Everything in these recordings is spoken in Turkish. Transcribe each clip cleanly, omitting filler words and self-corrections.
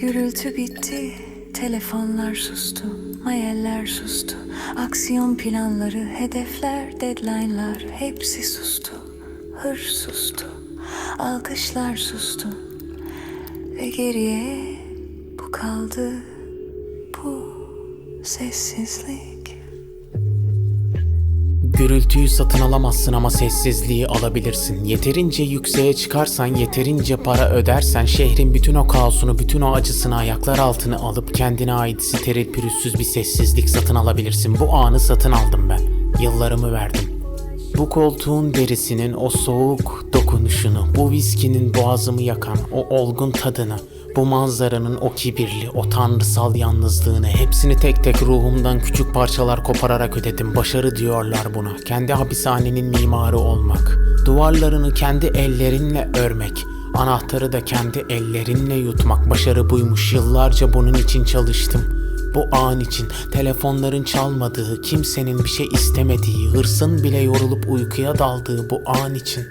Gürültü bitti, telefonlar sustu, mailler sustu, aksiyon planları, hedefler, deadline'lar hepsi sustu. Hır sustu, alkışlar sustu ve geriye bu kaldı, bu sessizlik. Gürültüyü satın alamazsın ama sessizliği alabilirsin. Yeterince yükseğe çıkarsan, yeterince para ödersen şehrin bütün o kaosunu, bütün o acısını ayaklar altına alıp kendine ait steril pürüzsüz bir sessizlik satın alabilirsin. Bu anı satın aldım ben. Yıllarımı verdim. Bu koltuğun derisinin o soğuk dokunuşunu, bu viskinin boğazımı yakan o olgun tadını, bu manzaranın o kibirli, o tanrısal yalnızlığını, hepsini tek tek ruhumdan küçük parçalar kopararak ödedim. Başarı diyorlar buna. Kendi hapishanenin mimarı olmak, duvarlarını kendi ellerinle örmek, anahtarı da kendi ellerinle yutmak. Başarı buymuş. Yıllarca bunun için çalıştım. Bu an için, telefonların çalmadığı, kimsenin bir şey istemediği, hırsın bile yorulup uykuya daldığı bu an için.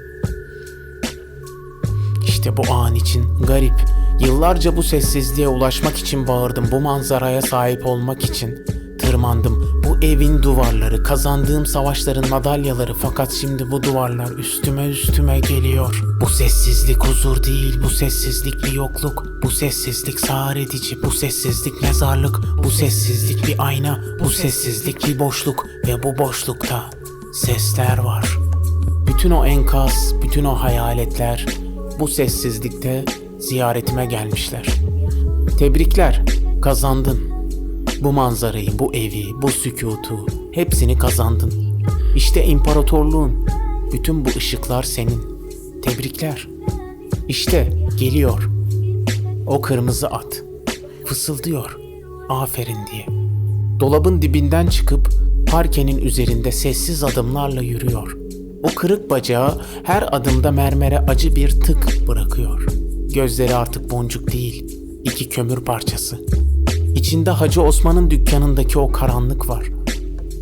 İşte bu an için, garip. Yıllarca bu sessizliğe ulaşmak için bağırdım, bu manzaraya sahip olmak için tırmandım. Bu evin duvarları, kazandığım savaşların madalyaları, fakat şimdi bu duvarlar üstüme geliyor. Bu sessizlik huzur değil, bu sessizlik bir yokluk, bu sessizlik sağır edici, bu sessizlik mezarlık, bu sessizlik bir ayna, bu sessizlik bir boşluk ve bu boşlukta sesler var. Bütün o enkaz, bütün o hayaletler bu sessizlikte ziyaretime gelmişler. Tebrikler, kazandın. Bu manzarayı, bu evi, bu sükutu, hepsini kazandın. İşte imparatorluğun, bütün bu ışıklar senin. Tebrikler. İşte geliyor. O kırmızı at. Fısıldıyor. Aferin diye. Dolabın dibinden çıkıp parkenin üzerinde sessiz adımlarla yürüyor. O kırık bacağı her adımda mermere acı bir tık bırakıyor. Gözleri artık boncuk değil, iki kömür parçası. İçinde Hacı Osman'ın dükkanındaki o karanlık var.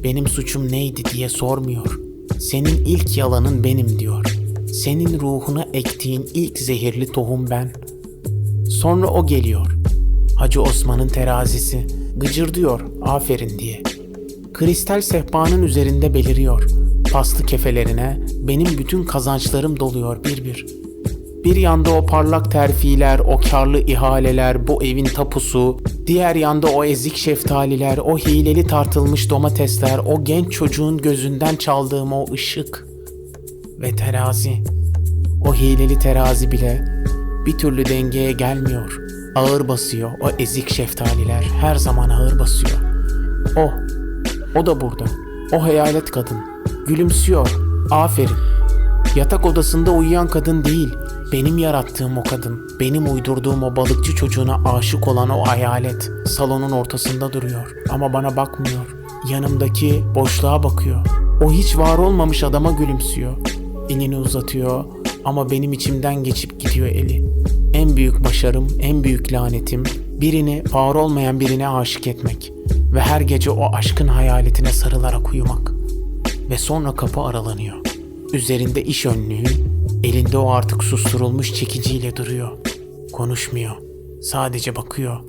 Benim suçum neydi diye sormuyor. Senin ilk yalanın benim diyor. Senin ruhuna ektiğin ilk zehirli tohum ben. Sonra o geliyor. Hacı Osman'ın terazisi gıcırdıyor aferin diye. Kristal sehpanın üzerinde beliriyor. Paslı kefelerine benim bütün kazançlarım doluyor bir bir. Bir yanda o parlak terfiler, o karlı ihaleler, bu evin tapusu, diğer yanda o ezik şeftaliler, o hileli tartılmış domatesler, o genç çocuğun gözünden çaldığım o ışık ve terazi. O hileli terazi bile bir türlü dengeye gelmiyor. Ağır basıyor o ezik şeftaliler, her zaman ağır basıyor. O da burada. O hayalet kadın. Gülümsüyor. Aferin. Yatak odasında uyuyan kadın değil. Benim yarattığım o kadın. Benim uydurduğum o balıkçı çocuğuna aşık olan o hayalet. Salonun ortasında duruyor. Ama bana bakmıyor. Yanımdaki boşluğa bakıyor. O hiç var olmamış adama gülümsüyor. Elini uzatıyor ama benim içimden geçip gidiyor eli. En büyük başarım, en büyük lanetim birini, var olmayan birine aşık etmek. Ve her gece o aşkın hayaletine sarılarak uyumak. Ve sonra kapı aralanıyor. Üzerinde iş önlüğü, elinde o artık susturulmuş çekiciyle duruyor. Konuşmuyor, sadece bakıyor.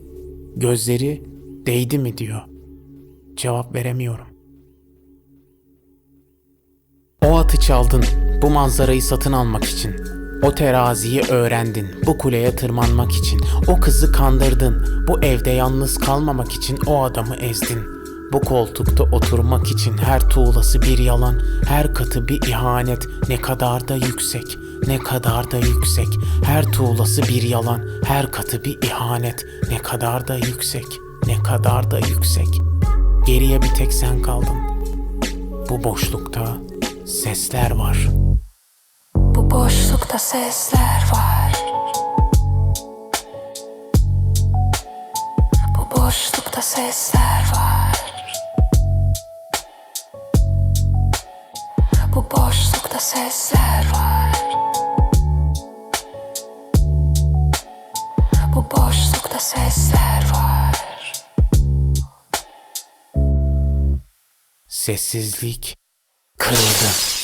Gözleri değdi mi diyor. Cevap veremiyorum. O atı çaldın, bu manzarayı satın almak için. O teraziyi öğrendin, bu kuleye tırmanmak için. O kızı kandırdın, bu evde yalnız kalmamak için o adamı ezdin. Bu koltukta oturmak için her tuğlası bir yalan, her katı bir ihanet. Ne kadar da yüksek, ne kadar da yüksek. Her tuğlası bir yalan, her katı bir ihanet. Ne kadar da yüksek, ne kadar da yüksek. Geriye bir tek sen kaldın. Bu boşlukta sesler var. Bu boşlukta sesler var. Bu boşlukta sesler var. Bu boşlukta sesler var. Bu boşlukta sesler var. Sessizlik kırıldı.